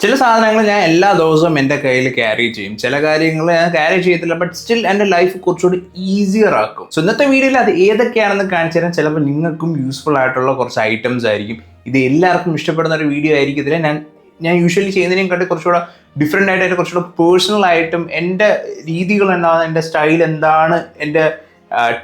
ചില സാധനങ്ങൾ ഞാൻ എല്ലാ ദിവസവും എൻ്റെ കയ്യിൽ ക്യാരി ചെയ്യും. ചില കാര്യങ്ങൾ ഞാൻ ക്യാരി ചെയ്യത്തില്ല, ബട്ട് സ്റ്റിൽ എൻ്റെ ലൈഫ് കുറച്ചുകൂടി ഈസിയർ ആക്കും. സോ ഇന്നത്തെ വീഡിയോയിൽ അത് ഏതൊക്കെയാണെന്ന് കാണിച്ചു തരാൻ. ചിലപ്പോൾ നിങ്ങൾക്കും യൂസ്ഫുൾ ആയിട്ടുള്ള കുറച്ച് ഐറ്റംസ് ആയിരിക്കും. ഇത് എല്ലാവർക്കും ഇഷ്ടപ്പെടുന്ന ഒരു വീഡിയോ ആയിരിക്കും. ഇതിൽ ഞാൻ യൂഷ്വലി ചെയ്യുന്നതിനെയും കണ്ട് കുറച്ചുകൂടെ ഡിഫറെൻ്റ് ആയിട്ട് കുറച്ചുകൂടെ പേഴ്സണൽ ആയിട്ടും എൻ്റെ രീതികൾ എന്താണ്, എൻ്റെ സ്റ്റൈൽ എന്താണ്, എൻ്റെ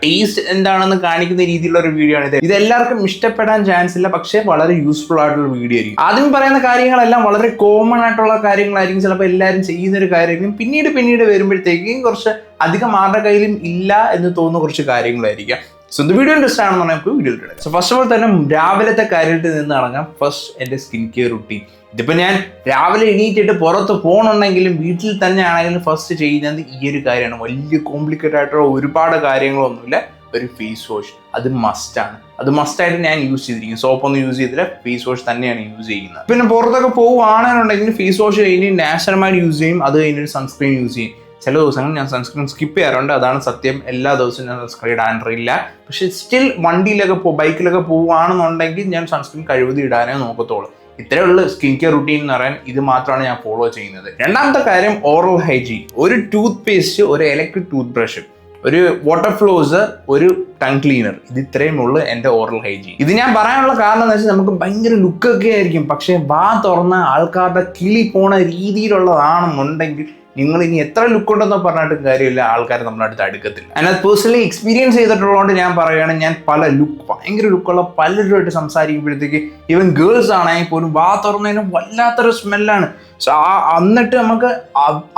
ടേസ്റ്റ് എന്താണെന്ന് കാണിക്കുന്ന രീതിയിലുള്ള ഒരു വീഡിയോ ആണ് ഇത്. ഇതെല്ലാവർക്കും ഇഷ്ടപ്പെടാൻ ചാൻസ് ഇല്ല, പക്ഷേ വളരെ യൂസ്ഫുൾ ആയിട്ടുള്ള വീഡിയോ ആയിരിക്കും. ആദ്യം പറയുന്ന കാര്യങ്ങളെല്ലാം വളരെ കോമൺ ആയിട്ടുള്ള കാര്യങ്ങളായിരിക്കും, ചിലപ്പോൾ എല്ലാവരും ചെയ്യുന്ന ഒരു കാര്യമായിരിക്കും. പിന്നീട് വരുമ്പോഴത്തേക്കും കുറച്ച് അധികം ആരുടെ കയ്യിലും ഇല്ല എന്ന് തോന്നുന്ന കുറച്ച് കാര്യങ്ങളായിരിക്കാം. സോ ഇത് വീഡിയോ ഇൻട്രസ്റ്റ് ആണെന്ന് പറഞ്ഞാൽ നമുക്ക് വീഡിയോ ഇടാം. സോ ഫസ്റ്റ് ഓഫ് ഓൾ തന്നെ രാവിലത്തെ കാര്യത്തിൽ നിന്ന് തുടങ്ങാം. ഫസ്റ്റ് എൻ്റെ സ്കിൻ കെയർ റുട്ടീൻ. ഇതിപ്പോൾ ഞാൻ രാവിലെ എണീറ്റിട്ട് പുറത്ത് പോകണമെന്നെങ്കിലും വീട്ടിൽ തന്നെ ആണെങ്കിലും ഫസ്റ്റ് ചെയ്യുന്നത് ഈ ഒരു കാര്യമാണ്. വലിയ കോംപ്ലിക്കേറ്റഡ് ആയിട്ടുള്ള ഒരുപാട് കാര്യങ്ങളൊന്നുമില്ല. ഒരു ഫേസ് വാഷ് അത് മസ്റ്റാണ്. അത് മസ്റ്റായിട്ട് ഞാൻ യൂസ് ചെയ്തിരിക്കും. സോപ്പൊന്നും യൂസ് ചെയ്തില്ല, ഫേസ് വാഷ് തന്നെയാണ് യൂസ് ചെയ്യുന്നത്. പിന്നെ പുറത്തൊക്കെ പോകുകയാണെന്നുണ്ടെങ്കിൽ ഫേസ് വാഷ് കഴിഞ്ഞ് നാച്ചുറലായിട്ട് യൂസ് ചെയ്യും. അത് കഴിഞ്ഞിട്ട് സൺസ്ക്രീൻ യൂസ് ചെയ്യും. ചില ദിവസങ്ങൾ ഞാൻ സൺസ്ക്രീൻ സ്കിപ്പ് ചെയ്യാറുണ്ട്, അതാണ് സത്യം. എല്ലാ ദിവസവും ഞാൻ സൺസ്ക്രീൻ ഇടാറില്ല. പക്ഷെ സ്റ്റിൽ വണ്ടിയിലൊക്കെ ബൈക്കിലൊക്കെ പോവുകയാണെന്നുണ്ടെങ്കിൽ ഞാൻ സൺസ്ക്രീൻ കഴിവതും ഇടാനേ നോക്കത്തുള്ളൂ. ഇത്രയേ ഉള്ളൂ സ്കിൻ കെയർ റുട്ടീൻ എന്ന് പറയാൻ. ഇത് മാത്രമാണ് ഞാൻ ഫോളോ ചെയ്യുന്നത്. രണ്ടാമത്തെ കാര്യം ഓറൽ ഹൈജീൻ. ഒരു ടൂത്ത് പേസ്റ്റ്, ഒരു ഇലക്ട്രിക് ടൂത്ത് ബ്രഷ്, ഒരു വാട്ടർ ഫ്ലോസ്, ഒരു ടങ് ക്ലീനർ. ഇത് ഇത്രയും ഉള്ളു എൻ്റെ ഓറൽ ഹൈജീൻ. ഇത് ഞാൻ പറയാനുള്ള കാരണം എന്ന് വെച്ചാൽ നമുക്ക് ഭയങ്കര ലുക്കൊക്കെ ആയിരിക്കും, പക്ഷെ വാ തുറന്ന ആൾക്കാരുടെ കിളി പോണ രീതിയിലുള്ളതാണെന്നുണ്ടെങ്കിൽ നിങ്ങൾ ഇനി എത്ര ലുക്ക് ഉണ്ടെന്നോ പറഞ്ഞിട്ട് കാര്യമില്ല, ആൾക്കാർ നമ്മുടെ അടുത്ത് അടുക്കത്തില്ല. അതിനകത്ത് പേഴ്സണലി എക്സ്പീരിയൻസ് ചെയ്തിട്ടുള്ളതുകൊണ്ട് ഞാൻ പറയുകയാണ്. ഞാൻ ഭയങ്കര ലുക്കുള്ള പലരുമായിട്ട് സംസാരിക്കുമ്പോഴത്തേക്ക് ഈവൻ ഗേൾസ് ആണെങ്കിൽ പോലും വാ തുറന്നതിന് വല്ലാത്തൊരു സ്മെല്ലാണ്. സോ എന്നിട്ട് നമുക്ക്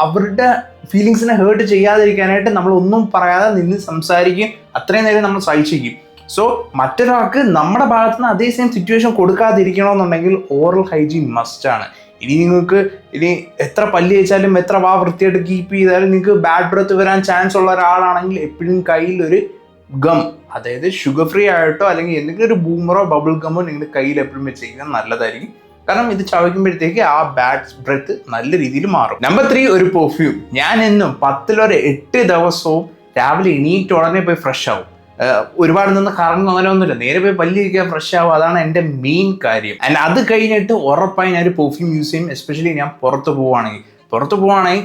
അവരുടെ ഫീലിങ്സിനെ ഹേർട്ട് ചെയ്യാതിരിക്കാനായിട്ട് നമ്മൾ ഒന്നും പറയാതെ നിന്ന് സംസാരിക്കും. അത്രയും നേരം നമ്മൾ സഹിച്ചിരിക്കും. സോ മറ്റൊരാൾക്ക് നമ്മുടെ ഭാഗത്ത് നിന്ന് അതേ സെയിം സിറ്റുവേഷൻ കൊടുക്കാതിരിക്കണമെന്നുണ്ടെങ്കിൽ ഓറൽ ഹൈജീൻ മസ്റ്റാണ്. ഇനി എത്ര പല്ല് വെച്ചാലും എത്ര വാ വൃത്തിയായിട്ട് കീപ്പ് ചെയ്താലും നിങ്ങൾക്ക് ബാഡ് ബ്രത്ത് വരാൻ ചാൻസ് ഉള്ള ഒരാളാണെങ്കിൽ എപ്പോഴും കയ്യിൽ ഒരു ഗം, അതായത് ഷുഗർ ഫ്രീ ആയിട്ടോ അല്ലെങ്കിൽ എന്തെങ്കിലും ഒരു ബൂമറോ ബബിൾ ഗമ്മോ നിങ്ങളുടെ കയ്യിൽ എപ്പോഴും വെച്ചിരിക്കുന്നത് നല്ലതായിരിക്കും. കാരണം ഇത് ചവയ്ക്കുമ്പോഴത്തേക്ക് ആ ബാഡ് ബ്രത്ത് നല്ല രീതിയിൽ മാറും. നമ്പർ 3, ഒരു പെർഫ്യൂം. ഞാൻ എന്നും 10-8 ദിവസവും രാവിലെ എണീറ്റ് ഉടനെ പോയി ഫ്രഷ് ആവും. ഒരുപാട് നിന്ന് കറങ്ങും അങ്ങനെ ഒന്നുമില്ല, നേരെ പോയി പല്ല് കഴിക്കാൻ ഫ്രഷ് ആവും. അതാണ് എൻ്റെ മെയിൻ കാര്യം. ആൻഡ് അത് കഴിഞ്ഞിട്ട് ഉറപ്പായി ഞാൻ ഒരു പെർഫ്യൂം യൂസ് ചെയ്യും. എസ്പെഷ്യലി ഞാൻ പുറത്ത് പോവുകയാണെങ്കിൽ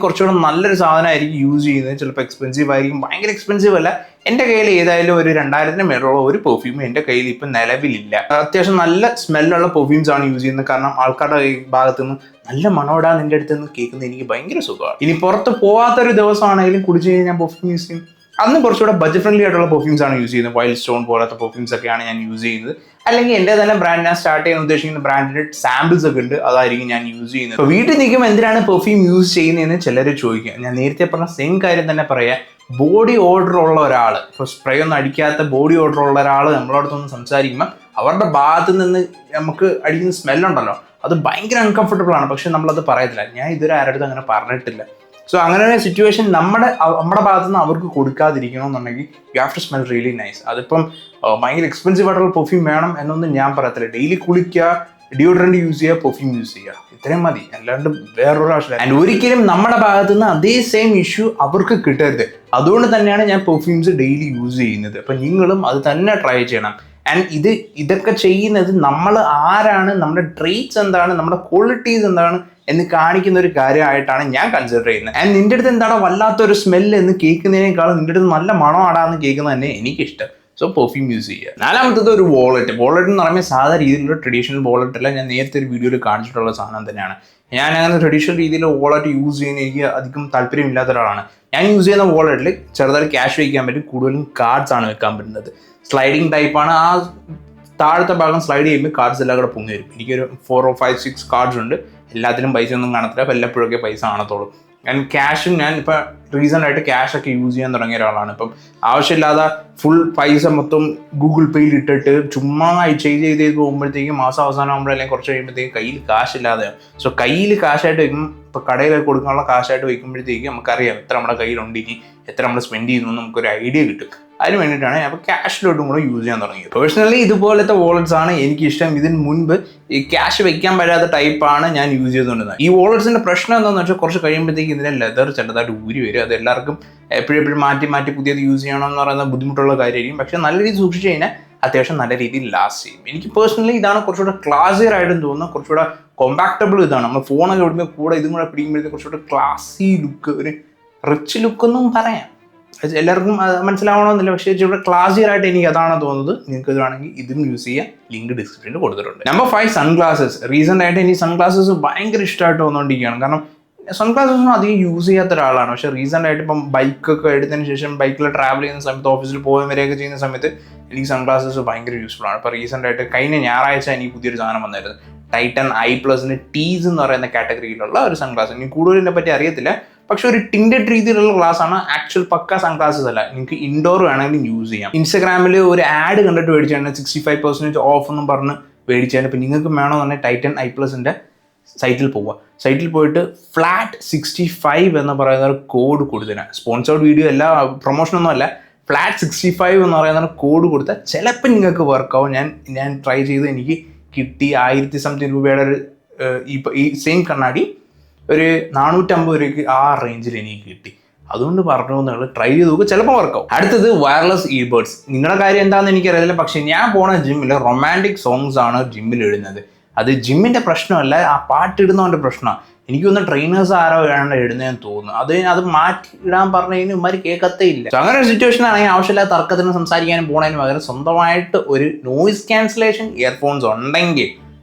കുറച്ചുകൂടെ നല്ലൊരു സാധനമായിരിക്കും യൂസ് ചെയ്യുന്നത്. ചിലപ്പോൾ എക്സ്പെൻസീവ് ആയിരിക്കും, ഭയങ്കര എക്സ്പെൻസീവ് അല്ല. എൻ്റെ കയ്യിൽ ഏതായാലും ഒരു 2000-ന് മേലുള്ള ഒരു പെർഫ്യൂം എൻ്റെ കയ്യിൽ ഇപ്പം നിലവിലില്ല. അത്യാവശ്യം നല്ല സ്മെല്ലുള്ള പെർഫ്യൂംസ് ആണ് യൂസ് ചെയ്യുന്നത്. കാരണം ആൾക്കാരുടെ ഭാഗത്തു നിന്ന് നല്ല മണോടാൻ എൻ്റെ അടുത്ത് നിന്ന് കേൾക്കുന്നത് എനിക്ക് ഭയങ്കര സുഖമാണ്. ഇനി പുറത്ത് പോകാത്തൊരു ദിവസമാണെങ്കിലും കുടിച്ച് കഴിഞ്ഞാൽ ഞാൻ പെർഫ്യൂം യൂസ് ചെയ്യും. അന്ന് കുറച്ചുകൂടെ ബഡ്ജറ്റ് ഫ്രണ്ട്ലി ആയിട്ടുള്ള പെർഫ്യൂംസ് ആണ് യൂസ് ചെയ്യുന്നത്. വൈൽഡ് സ്റ്റോൺ പോലത്തെ പെർഫ്യൂംസ് ഒക്കെയാണ് ഞാൻ യൂസ് ചെയ്യുന്നത്. അല്ലെങ്കിൽ എൻ്റെ തന്നെ ബ്രാൻഡ്, ഞാൻ സ്റ്റാർട്ട് ചെയ്യാൻ ഉദ്ദേശിക്കുന്ന ബ്രാൻഡിൻ്റെ സാമ്പിൾസ് ഒക്കെ ഉണ്ട്, അതായിരിക്കും ഞാൻ യൂസ് ചെയ്യുന്നത്. അപ്പോൾ വീട്ടിൽ നിൽക്കുമ്പോൾ എന്തിനാണ് പെർഫ്യൂം യൂസ് ചെയ്യുന്നതെന്ന് ചിലർ ചോദിക്കുക. ഞാൻ നേരത്തെ പറഞ്ഞ സെയിം കാര്യം തന്നെ പറയാം. ബോഡി ഓർഡർ ഉള്ള ഒരാൾ, ഇപ്പോൾ സ്പ്രേ ഒന്നും അടിക്കാത്ത ബോഡി ഓർഡർ ഉള്ള ഒരാൾ നമ്മളോടൊന്ന് സംസാരിക്കുമ്പോൾ അവരുടെ ഭാഗത്ത് നിന്ന് നമുക്ക് അടിക്കുന്ന സ്മെല്ലുണ്ടല്ലോ, അത് ഭയങ്കര അൺകംഫർട്ടബിൾ ആണ്. പക്ഷെ നമ്മളത് പറയത്തില്ല. ഞാൻ ഇതുവരെ ആരുടെ അങ്ങനെ പറഞ്ഞിട്ടില്ല. സോ അങ്ങനെ ഒരു സിറ്റുവേഷൻ നമ്മുടെ ഭാഗത്തു നിന്ന് അവർക്ക് കൊടുക്കാതിരിക്കണമെന്നുണ്ടെങ്കിൽ you have to smell really nice. അതിപ്പം ഭയങ്കര എക്സ്പെൻസീവ് ആയിട്ടുള്ള പെർഫ്യൂം വേണം എന്നൊന്നും ഞാൻ പറയത്തില്ല. ഡെയിലി കുളിക്കുക, ഡിയോഡ്രൻറ്റ് യൂസ് ചെയ്യുക, പെർഫ്യൂം യൂസ് ചെയ്യുക, ഇത്രയും മതി. അല്ലാണ്ട് വേറൊരു ആവശ്യമില്ല. ആൻഡ് ഒരിക്കലും നമ്മുടെ ഭാഗത്തു നിന്ന് അതേ സെയിം ഇഷ്യൂ അവർക്ക് കിട്ടരുത്. അതുകൊണ്ട് തന്നെയാണ് ഞാൻ പെർഫ്യൂംസ് ഡെയിലി യൂസ് ചെയ്യുന്നത്. അപ്പം നിങ്ങളും അത് തന്നെ ട്രൈ ചെയ്യണം. ആൻഡ് ഇതൊക്കെ ചെയ്യുന്നത് നമ്മൾ ആരാണ്, നമ്മുടെ ട്രേറ്റ്സ് എന്താണ്, നമ്മുടെ ക്വാളിറ്റീസ് എന്താണ് എന്ന് കാണിക്കുന്ന ഒരു കാര്യമായിട്ടാണ് ഞാൻ കൺസിഡർ ചെയ്യുന്നത്. ആൻഡ് നിന്റെ അടുത്ത് എന്താണോ വല്ലാത്തൊരു സ്മെല്ല് എന്ന് കേൾക്കുന്നതിനേക്കാളും നിന്റെ അടുത്ത് നല്ല മണമാടാന്ന് കേൾക്കുന്നത് തന്നെ എനിക്കിഷ്ടം. സോ പെർഫ്യൂം യൂസ് ചെയ്യുക. നാലാമത്തത് ഒരു വാളറ്റ് എന്ന് പറയുമ്പോൾ സാധാരണ രീതിയിലുള്ള ട്രഡീഷണൽ വാളറ്റ് അല്ല. ഞാൻ നേരത്തെ ഒരു വീഡിയോയിൽ കാണിച്ചിട്ടുള്ള സാധനം തന്നെയാണ്. ഞാൻ അങ്ങനെ ട്രഡീഷണൽ രീതിയിൽ വാളറ്റ് യൂസ് ചെയ്യുന്ന എനിക്ക് അധികം താല്പര്യമില്ലാത്ത ഒരാളാണ്. ഞാൻ യൂസ് ചെയ്യുന്ന വാളറ്റിൽ ചെറുതായിട്ട് ക്യാഷ് വയ്ക്കാൻ പറ്റും, കൂടുതലും കാർഡ്സ് ആണ് വെക്കാൻ പറ്റുന്നത്. സ്ലൈഡിങ് ടൈപ്പാണ്. ആ താഴത്തെ ഭാഗം സ്ലൈഡ് ചെയ്യുമ്പോൾ കാർഡ്സ് എല്ലാം കൂടെ പൊങ്ങി വരും. എനിക്കൊരു 4 or 5, 6 കാർഡ്സ് ഉണ്ട്. എല്ലാത്തിനും പൈസ ഒന്നും കാണത്തില്ല, വല്ലപ്പോഴൊക്കെ പൈസ കാണത്തുള്ളൂ. ആൻഡ് ക്യാഷും ഞാൻ ഇപ്പം റീസെൻ്റ് ആയിട്ട് ക്യാഷൊക്കെ യൂസ് ചെയ്യാൻ തുടങ്ങിയ ഒരാളാണ്. ഇപ്പം ആവശ്യമില്ലാതെ ഫുൾ പൈസ മൊത്തം ഗൂഗിൾ പേയിൽ ഇട്ടിട്ട് ചുമ്മാ ചെയ്ത് പോകുമ്പോഴത്തേക്കും മാസം അവസാനം ആകുമ്പോഴല്ലെങ്കിൽ കുറച്ച് കഴിയുമ്പോഴത്തേക്കും കയ്യിൽ കാശില്ലാതെയാവും. സോ കയ്യിൽ കാശായിട്ട് വയ്ക്കും. ഇപ്പോൾ കടയിലൊക്കെ കൊടുക്കാനുള്ള കാശായിട്ട് വയ്ക്കുമ്പോഴത്തേക്കും നമുക്കറിയാം എത്ര നമ്മുടെ കയ്യിലുണ്ട്, ഇനി എത്ര നമ്മൾ സ്പെൻഡ് ചെയ്യുന്നു നമുക്കൊരു ഐഡിയ കിട്ടും. അതിന് വേണ്ടിയിട്ടാണ് ഞാൻ ഇപ്പോൾ ക്യാഷിലോട്ടും കൂടെ യൂസ് ചെയ്യാൻ തുടങ്ങിയത്. പേഴ്സണലി ഇതുപോലത്തെ വാളറ്റ്സ് ആണ് എനിക്കിഷ്ടം. ഇതിന് മുൻപ് ഈ ക്യാഷ് വെക്കാൻ പറ്റാത്ത ടൈപ്പാണ് ഞാൻ യൂസ് ചെയ്തുകൊണ്ടിരുന്നത്. ഈ വാളറ്റ്സിൻ്റെ പ്രശ്നം എന്താണെന്ന് വെച്ചാൽ കുറച്ച് കഴിയുമ്പോഴത്തേക്ക് ഇതിൻ്റെ ലെതർ ചെറുതായിട്ട് ഊരി വരും. അത് എല്ലാവർക്കും എപ്പോഴും മാറ്റി പുതിയത് യൂസ് ചെയ്യണമെന്ന് പറയുന്ന ബുദ്ധിമുട്ടുള്ള കാര്യമായിരിക്കും. പക്ഷേ നല്ല രീതിയിൽ സൂക്ഷിച്ച് കഴിഞ്ഞാൽ അത്യാവശ്യം നല്ല രീതിയിൽ ലാസ്റ്റ് ചെയ്യും. എനിക്ക് പേഴ്സണലി ഇതാണ് കുറച്ചുകൂടെ ക്ലാസിയർ ആയിട്ടും തോന്നുന്നത്, കുറച്ചുകൂടെ കോമ്പാക്റ്റബിൾ ഇതാണ്. നമ്മൾ ഫോണൊക്കെ വിടുമ്പോൾ കൂടെ ഇതും കൂടെ പിടിക്കുമ്പോഴത്തേക്ക് കുറച്ചുകൂടെ ക്ലാസി ലുക്ക്, ഒരു റിച്ച് ലുക്ക് എന്നും പറയാം. എല്ലാവർക്കും മനസ്സിലാവണമെന്നില്ല, പക്ഷേ ഇവിടെ ക്ലാസിയർ ആയിട്ട് എനിക്ക് അതാണ് തോന്നുന്നത്. നിങ്ങൾക്ക് ഇതാണെങ്കിൽ ഇതും യൂസ് ചെയ്യാം. ലിങ്ക് ഡിസ്ക്രിപ്ഷനിൽ കൊടുത്തിട്ടുണ്ട്. Number 5 sunglasses. റീസെൻ്റ് ആയിട്ട് എനിക്ക് സൺഗ്ലാസസ് ഭയങ്കര ഇഷ്ടമായിട്ട് വന്നുകൊണ്ടിരിക്കുകയാണ്. കാരണം സൺഗ്ലാസസ് ഒന്നും അധികം യൂസ് ചെയ്യാത്ത ഒരാളാണ്. പക്ഷേ റീസെൻ്റ് ആയിട്ട് ഇപ്പം ബൈക്കൊക്കെ എടുത്തതിന് ശേഷം ബൈക്കിൽ ട്രാവൽ ചെയ്യുന്ന സമയത്ത്, ഓഫീസിൽ പോകുന്നവരെയൊക്കെ ചെയ്യുന്ന സമയത്ത് എനിക്ക് സൺഗ്ലാസസ് ഭയങ്കര യൂസ്ഫുൾ ആണ്. ഇപ്പോൾ റീസെൻ്റ് ആയിട്ട് കഴിഞ്ഞ ഞായറാഴ്ച എനിക്ക് പുതിയൊരു സാധനം വന്നായിരുന്നു. ടൈറ്റൻ i+ന് ടീസ് എന്ന് പറയുന്ന കാറ്റഗറിയിലുള്ള ഒരു സൺഗ്ലാസ്. എനിക്ക് കൂടുതൽ ഇതിനെ പറ്റി അറിയത്തില്ല, പക്ഷെ ഒരു ടിൻഡഡ് രീതിയിലുള്ള ഗ്ലാസ് ആണ്. ആക്ച്വൽ പക്ക സൺഗ്ലാസസ് അല്ല. നിങ്ങൾക്ക് ഇൻഡോർ വേണമെങ്കിലും യൂസ് ചെയ്യാം. ഇൻസ്റ്റാഗ്രാമിൽ ഒരു ആഡ് കണ്ടിട്ട് മേടിച്ചാണ് 65% ഓഫ് എന്നും പറഞ്ഞ് മേടിച്ചാണ്. ഇപ്പം നിങ്ങൾക്ക് വേണമെന്നുണ്ടെങ്കിൽ ടൈറ്റൻ i+ന്റെ സൈറ്റിൽ പോവുക. സൈറ്റിൽ പോയിട്ട് ഫ്ലാറ്റ് 65 എന്ന് പറയുന്ന ഒരു കോഡ് കൊടുത്തതിന്, സ്പോൺസേർഡ് വീഡിയോ അല്ല, പ്രൊമോഷനൊന്നും അല്ല, ഫ്ലാറ്റ് 65 എന്ന് പറയുന്ന കോഡ് കൊടുത്താൽ ചിലപ്പോൾ നിങ്ങൾക്ക് വർക്കാവും. ഞാൻ ട്രൈ ചെയ്ത് എനിക്ക് കിട്ടി 1000 സംതിങ് രൂപയുടെ ഒരു ഈ സെയിം കണ്ണാടി ഒരു 450 രൂപയ്ക്ക് ആ റേഞ്ചിൽ എനിക്ക് കിട്ടി. അതുകൊണ്ട് പറഞ്ഞു നിങ്ങൾ ട്രൈ ചെയ്ത് നോക്കുക, ചിലപ്പോൾ വർക്കാവും. അടുത്തത് വയർലെസ് ഇയർബഡ്സ്. നിങ്ങളുടെ കാര്യം എന്താണെന്ന് എനിക്കറിയില്ല, പക്ഷെ ഞാൻ പോണ ജിമ്മിൽ റൊമാൻറ്റിക് സോങ്സ് ആണ് ജിമ്മിൽ ഇടുന്നത്. അത് ജിമ്മിൻ്റെ പ്രശ്നമല്ല, ആ പാട്ടിടുന്നവൻ്റെ പ്രശ്നമാണ്. എനിക്കൊന്ന് ട്രെയിനേഴ്സ് ആരോ വേണ്ട ഇടുന്നതെന്ന് തോന്നുന്നു. അത് മാറ്റി ഇടാൻ പറഞ്ഞു കഴിഞ്ഞാൽ ഇമാര് കേൾക്കത്തേ ഇല്ല. അങ്ങനെ ഒരു സിറ്റുവേഷൻ ആണെങ്കിൽ ആവശ്യമില്ലാത്ത തർക്കത്തിന് സംസാരിക്കാനും പോണതിന് പകരം സ്വന്തമായിട്ട് ഒരു നോയിസ് ക്യാൻസലേഷൻ ഇയർഫോൺസ് ഉണ്ടെങ്കിൽ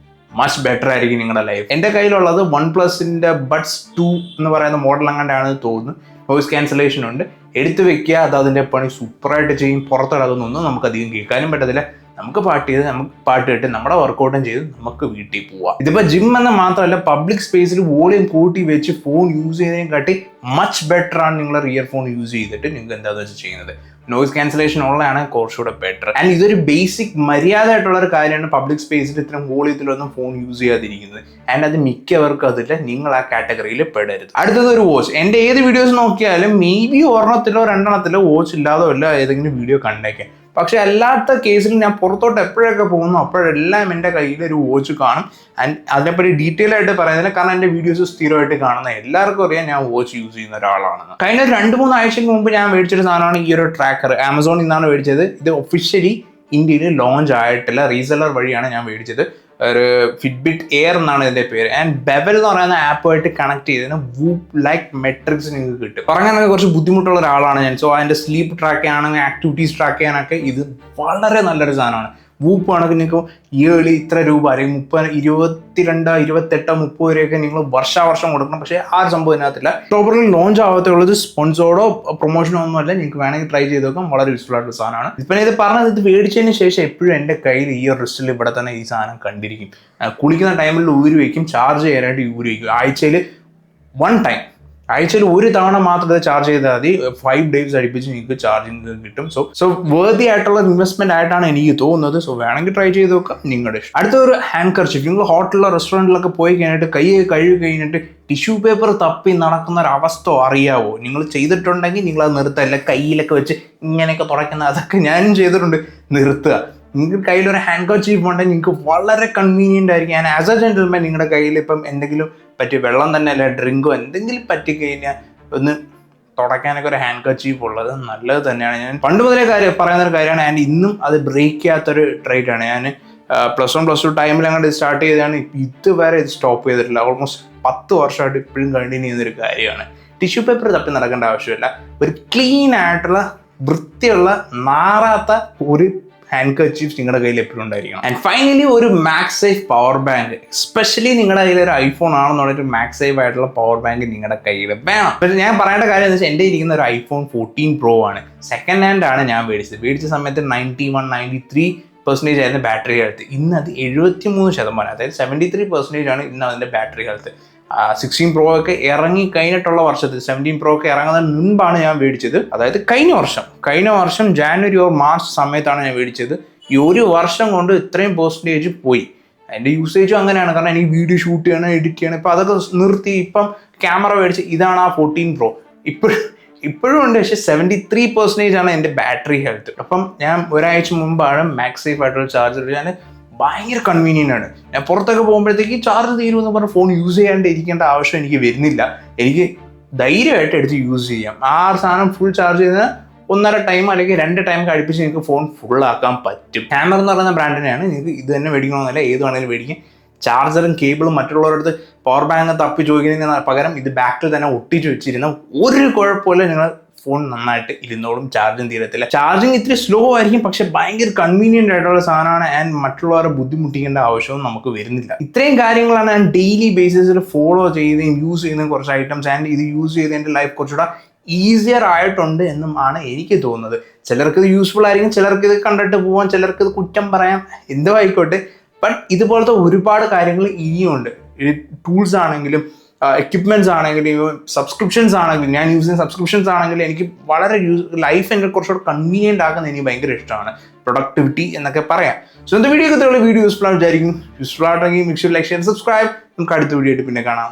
മച്ച് ബെറ്റർ ആയിരിക്കും നിങ്ങളുടെ ലൈഫ്. എൻ്റെ കയ്യിലുള്ളത് OnePlusന്റെ Buds 2 എന്ന് പറയുന്ന മോഡൽ അങ്ങനെയാണ് തോന്നുന്നു. നോയിസ് ക്യാൻസലേഷൻ ഉണ്ട്, എടുത്തു വെക്കുക, അത് അതിൻ്റെ പണി സൂപ്പറായിട്ട് ചെയ്യും. പുറത്തിറങ്ങുന്നൊന്നും നമുക്കധികം കേൾക്കാനും പറ്റത്തില്ല. നമുക്ക് പാട്ട് കേട്ട് നമ്മുടെ വർക്കൗട്ടും ചെയ്ത് നമുക്ക് വീട്ടിൽ പോവാം. ഇതിപ്പോൾ ജിം എന്ന് മാത്രമല്ല, പബ്ലിക് സ്പേസിൽ വോളിയം കൂട്ടി വെച്ച് ഫോൺ യൂസ് ചെയ്യുന്നതിനെ കാട്ടി മച്ച് ബെറ്റർ ആണ് നിങ്ങളൊരു ഇയർഫോൺ യൂസ് ചെയ്തിട്ട് നിങ്ങൾക്ക് എന്താണെന്ന് വെച്ചാൽ ചെയ്യുന്നത്. നോയിസ് ക്യാൻസലേഷൻ ഉള്ളതാണ് കുറച്ചുകൂടെ ബെറ്റർ. ആൻഡ് ഇതൊരു ബേസിക് മര്യാദ ആയിട്ടുള്ള ഒരു കാര്യമാണ് പബ്ലിക് സ്പേസിൽ ഇത്തരം വോളിയത്തിലൊന്നും ഫോൺ യൂസ് ചെയ്യാതിരിക്കുന്നത്. ആൻഡ് അത് മിക്കവർക്കും അതില്ല. നിങ്ങൾ ആ കാറ്റഗറിയിൽ പെടരുത്. അടുത്തത് ഒരു വാച്ച്. എൻ്റെ ഏത് വീഡിയോസ് നോക്കിയാലും മേ ബി ഒരെണ്ണത്തിലോ രണ്ടെണ്ണത്തിലോ വാച്ച് ഇല്ലാതോ അല്ല ഏതെങ്കിലും വീഡിയോ കണ്ടേക്കാം. പക്ഷെ അല്ലാത്ത കേസിൽ ഞാൻ പുറത്തോട്ട് എപ്പോഴൊക്കെ പോകുന്നു അപ്പോഴെല്ലാം എൻ്റെ കയ്യിൽ ഒരു വാച്ച് കാണും. ആൻഡ് അതിനെപ്പറ്റി ഡീറ്റെയിൽ ആയിട്ട് പറയുന്നില്ല, കാരണം എൻ്റെ വീഡിയോസ് സ്ഥിരമായിട്ട് കാണുന്ന എല്ലാവർക്കും അറിയാം ഞാൻ വാച്ച് യൂസ് ചെയ്യുന്ന ഒരാളാണെന്ന്. കഴിഞ്ഞ 2-3 ആഴ്ചയ്ക്ക് മുമ്പ് ഞാൻ മേടിച്ചൊരു സാധനമാണ് ഈ ഒരു ട്രാക്കർ. ആമസോണിൽ നിന്നാണ് മേടിച്ചത്. ഇത് ഒഫീഷ്യലി ഇന്ത്യയിൽ ലോഞ്ച് ആയിട്ടില്ല, റീസെല്ലർ വഴിയാണ് ഞാൻ മേടിച്ചത്. ഒരു ഫിറ്റ്ബിറ്റ് എയർ എന്നാണ് ഇതിൻ്റെ പേര്. ആൻഡ് ബെവൽ എന്ന് പറയുന്ന ആപ്പുമായിട്ട് കണക്ട് ചെയ്തതിന് വൂപ്പ് ലൈക്ക് മെട്രിക്സ് നിങ്ങൾക്ക് കിട്ടും. പറയാനൊക്കെ കുറച്ച് ബുദ്ധിമുട്ടുള്ള ഒരാളാണ് ഞാൻ. സോ അതിൻ്റെ സ്ലീപ്പ് ട്രാക്ക് ചെയ്യാണെങ്കിൽ ആക്ടിവിറ്റീസ് ട്രാക്ക് ചെയ്യാനൊക്കെ ഇത് വളരെ നല്ലൊരു സാധനമാണ്. വൂപ്പ് ആണെങ്കിൽ നിങ്ങൾക്ക് ഇയർലി ഇത്ര രൂപ അല്ലെങ്കിൽ 22, 28, 30 വരെയൊക്കെ നിങ്ങൾ വർഷം കൊടുക്കണം. പക്ഷേ ആ ഒരു സംഭവം ഇതിനകത്തില്ല. ഒക്ടോബറിൽ ലോഞ്ച് ആവത്തുള്ളത് സ്പോൺസോർഡോ പ്രൊമോഷനോ ഒന്നുമല്ല. നിങ്ങൾക്ക് വേണമെങ്കിൽ ട്രൈ ചെയ്ത് നോക്കാം. വളരെ യൂസ്ഫുൾ ആയിട്ടുള്ള സാധനമാണ്. ഇപ്പം ഇത് പറഞ്ഞത്, ഇത് മേടിച്ചതിന് ശേഷം എപ്പോഴും എൻ്റെ കയ്യിൽ ഈ ഒരു റിസ്റ്റിൽ ഇവിടെ തന്നെ ഈ സാധനം കണ്ടിരിക്കും. കുളിക്കുന്ന ടൈമിൽ ഊരി വയ്ക്കും, ചാർജ് ചെയ്യാനായിട്ട് ഊരി വയ്ക്കും. ആഴ്ചയിൽ ഒരു തവണ മാത്രം ഇത് ചാർജ് ചെയ്താൽ മതി. 5 days അടുപ്പിച്ച് നിങ്ങൾക്ക് ചാർജിങ് കിട്ടും. സോ വേർതി ആയിട്ടുള്ള ഇൻവെസ്റ്റ്മെന്റ് ആയിട്ടാണ് എനിക്ക് തോന്നുന്നത്. സോ വേണമെങ്കിൽ ട്രൈ ചെയ്ത് നോക്കാം, നിങ്ങളുടെ ഇഷ്ടം. അടുത്ത ഒരു ഹാൻഡ് കർച്ചീഫ്. നിങ്ങൾ ഹോട്ടലിലോ റെസ്റ്റോറൻറ്റിലൊക്കെ പോയി കഴിഞ്ഞിട്ട് കൈ കഴുകി കഴിഞ്ഞിട്ട് ടിഷ്യൂ പേപ്പർ തപ്പി നടക്കുന്ന ഒരു അവസ്ഥ അറിയാവോ? നിങ്ങൾ ചെയ്തിട്ടുണ്ടെങ്കിൽ നിങ്ങളത് നിർത്തല്ല. കയ്യിലൊക്കെ വെച്ച് ഇങ്ങനെയൊക്കെ തുടയ്ക്കുന്ന അതൊക്കെ ഞാനും ചെയ്തിട്ടുണ്ട്. നിർത്തുക. നിങ്ങൾക്ക് കയ്യിലൊരു ഹാൻഡ് കർച്ചീഫ് ഉണ്ടെങ്കിൽ നിങ്ങൾക്ക് വളരെ കൺവീനിയൻ്റ് ആയിരിക്കും. ഞാൻ ആസ് എ ജെന്റിൽമാൻ നിങ്ങളുടെ കയ്യിൽ ഇപ്പം എന്തെങ്കിലും പറ്റി വെള്ളം തന്നെ അല്ല ഡ്രിങ്കോ എന്തെങ്കിലും പറ്റിക്കഴിഞ്ഞാൽ ഒന്ന് തുടയ്ക്കാനൊക്കെ ഒരു ഹാൻഡ് കർച്ചീഫ് ഉള്ളത് നല്ലത് തന്നെയാണ്. ഞാൻ പണ്ട് മുതലേ പറയുന്നൊരു കാര്യമാണ്. ആൻഡ് ഇന്നും അത് ബ്രേക്ക് ചെയ്യാത്തൊരു ട്രേറ്റാണ്. ഞാൻ +1, +2 ടൈമിൽ അങ്ങോട്ട് സ്റ്റാർട്ട് ചെയ്തതാണ്. ഇതുവരെ ഇത് സ്റ്റോപ്പ് ചെയ്തിട്ടില്ല. ഓൾമോസ്റ്റ് 10 വർഷമായിട്ട് ഇപ്പോഴും കണ്ടിന്യൂ ചെയ്യുന്നൊരു കാര്യമാണ്. ടിഷ്യൂ പേപ്പർ തപ്പി നടക്കേണ്ട ആവശ്യമില്ല. ഒരു ക്ലീൻ ആയിട്ടുള്ള വൃത്തിയുള്ള നാറാത്ത ഒരു ഹാൻഡ് കർച്ചീഫ് നിങ്ങളുടെ കയ്യിൽ എപ്പോഴും ഉണ്ടായിരിക്കണം. ആൻഡ് ഫൈനലി ഒരു മാക്സേഫ് പവർ ബാങ്ക്. എസ്പെഷ്യലി നിങ്ങളുടെ കയ്യിൽ ഒരു ഐഫോൺ ആണെന്നുണ്ടെങ്കിൽ മാക്സേഫ് ആയിട്ടുള്ള പവർ ബാങ്ക് നിങ്ങളുടെ കയ്യിൽ വേണം. പക്ഷേ ഞാൻ പറയേണ്ട കാര്യം എന്ന് വെച്ചാൽ എൻ്റെ ഇരിക്കുന്ന ഒരു iPhone 14 Pro ആണ്. സെക്കൻഡ് ഹാൻഡ് ആണ് ഞാൻ മേടിച്ച സമയത്ത് 93% ആയിരുന്നു ബാറ്ററി ഹെൽത്ത്. ഇന്ന് അത് 73%, അതായത് 73% ആണ് ഇന്ന് അതിൻ്റെ ബാറ്ററി ഹെൽത്ത്. 16 Pro ഒക്കെ ഇറങ്ങി കഴിഞ്ഞിട്ടുള്ള വർഷത്തിൽ 17 Pro ഒക്കെ ഇറങ്ങുന്നതിന് മുൻപാണ് ഞാൻ മേടിച്ചത്. അതായത് കഴിഞ്ഞ വർഷം ജാനുവരി ഓർ മാർച്ച് സമയത്താണ് ഞാൻ മേടിച്ചത്. ഈ ഒരു വർഷം കൊണ്ട് ഇത്രയും % പോയി. അതിൻ്റെ യൂസേജും അങ്ങനെയാണ്. കാരണം എനിക്ക് വീഡിയോ ഷൂട്ട് ചെയ്യണം, എഡിറ്റ് ചെയ്യണം. ഇപ്പം അതൊക്കെ നിർത്തി ഇപ്പം ക്യാമറ മേടിച്ച് ഇതാണ് ആ 14 Pro. ഇപ്പോഴും ഉണ്ട്, പക്ഷേ 73% ആണ് എൻ്റെ ബാറ്ററി ഹെൽത്ത്. അപ്പം ഞാൻ ഒരാഴ്ച മുമ്പാണ് മാക്സേഫ് ആയിട്ടുള്ള ചാർജർ. ഞാൻ ഭയങ്കര കൺവീനിയൻ്റ് ആണ്. ഞാൻ പുറത്തൊക്കെ പോകുമ്പോഴത്തേക്ക് ചാർജ് തീരുമെന്ന് പറഞ്ഞ് ഫോൺ യൂസ് ചെയ്യാണ്ട് ഇരിക്കേണ്ട ആവശ്യം എനിക്ക് വരുന്നില്ല. എനിക്ക് ധൈര്യമായിട്ട് എടുത്ത് യൂസ് ചെയ്യാം. ആ സാധനം ഫുൾ ചാർജ് ചെയ്ത് 1.5 ടൈം അല്ലെങ്കിൽ 2 ടൈം അടുപ്പിച്ച് നിങ്ങൾക്ക് ഫോൺ ഫുള്ളാക്കാൻ പറ്റും. ഹാമർ എന്ന് പറയുന്ന ബ്രാൻഡിനെയാണ്. നിങ്ങൾക്ക് ഇത് തന്നെ മേടിക്കണമെന്നല്ല, ഏത് വേണമെങ്കിലും മേടിക്കാം. ചാർജറും കേബിളും മറ്റുള്ളവരടുത്ത് പവർ ബാങ്ക് തപ്പി ചോദിക്കുന്നതിന് പകരം ഇത് ബാക്കിൽ തന്നെ ഒട്ടിച്ച് വെച്ചിരുന്ന ഒരു കുഴപ്പമില്ല, നിങ്ങൾ ഫോൺ നന്നായിട്ട് ഇരുന്നോളും, ചാർജും തീരത്തില്ല. ചാർജിങ് ഇത്തിരി സ്ലോ ആയിരിക്കും, പക്ഷെ ഭയങ്കര കൺവീനിയൻ്റ് ആയിട്ടുള്ള സാധനമാണ്. ആൻഡ് മറ്റുള്ളവരെ ബുദ്ധിമുട്ടിക്കേണ്ട ആവശ്യവും നമുക്ക് വരുന്നില്ല. ഇത്രയും കാര്യങ്ങളാണ് ഞാൻ ഡെയിലി ബേസിസിൽ ഫോളോ ചെയ്യുകയും യൂസ് ചെയ്യുന്ന കുറച്ച് ഐറ്റംസ്. ആൻഡ് ഇത് യൂസ് ചെയ്ത് എൻ്റെ ലൈഫ് കുറച്ചുകൂടെ ഈസിയർ ആയിട്ടുണ്ട് എന്നും ആണ് എനിക്ക് തോന്നുന്നത്. ചിലർക്ക് ഇത് യൂസ്ഫുൾ ആയിരിക്കും, ചിലർക്ക് ഇത് കണ്ടിട്ട് പോകാം, ചിലർക്ക് ഇത് കുറ്റം പറയാം, എന്തോ ആയിക്കോട്ടെ. ബട്ട് ഇതുപോലത്തെ ഒരുപാട് കാര്യങ്ങൾ ഇനിയുണ്ട്. ടൂൾസ് ആണെങ്കിലും എക്യുപ്മെന്റ്സ് ആണെങ്കിലും സബ്സ്ക്രിപ്ഷൻസ് ആണെങ്കിലും, ഞാൻ യൂസ് ചെയ്യുന്ന സബ്സ്ക്രിപ്ഷൻസ് ആണെങ്കിലും എനിക്ക് വളരെ ലൈഫ് എനിക്ക് കുറച്ചുകൂടെ കൺവീനിയൻ്റ് ആക്കുന്നത് എനിക്ക് ഭയങ്കര ഇഷ്ടമാണ്. പ്രൊഡക്ടിവിറ്റി എന്നൊക്കെ പറയാം. സോ ഇന്നത്തെ വീഡിയോ യൂസ്ഫുൾ ആണ് വിചാരിക്കും. യൂസ്ഫുൾ ആയിട്ടെങ്കിൽ മിക്സ് ലൈക്ക് ഷെയർ സബ്സ്ക്രൈബ്. നമുക്ക് അടുത്ത വീഡിയോ ആയിട്ട് പിന്നെ കാണാം.